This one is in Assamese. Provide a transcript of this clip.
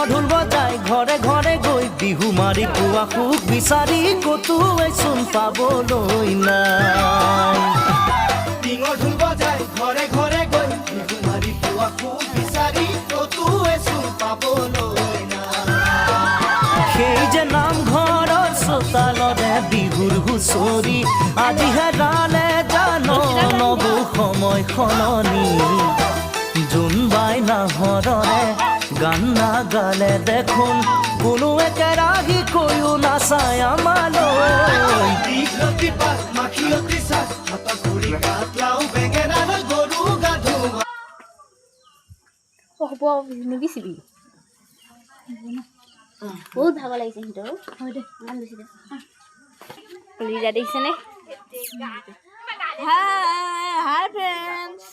ঢোল বজাই ঘৰে ঘৰে গৈ বিহু মাৰি পুৱা সুখ বিচাৰি কতোৱে চোন পাবলৈ নাই টিঙৰ ঢোল বজাই ঘৰে ঘৰে গৈ বিহু মাৰি পুৱা সুখ বিচাৰি কতোৱে চোন পাবলৈ নাই সেই যে নামঘৰৰ চোতালৰে বিহুৰ হুঁচৰি আজি হেৰালে জানো নবু সময় সলনি জোনবাই নাহৰৰে গান নাগালে দেখোন কোনো একেৰাহি কৈও নাচায় আমালৈ দীঘলতি পাত মাখিয়তি চাত হাতত ঘূৰি গাত লাও বেঙেনা লৈ গৰু গা ধুৱা হ'ব নিবিচিবি বহুত ভাগৰ লাগিছে সিহঁতৰ হয় দে ইমান বেছি দে লিজা দেখিছেনে হাই ফ্ৰেণ্ডছ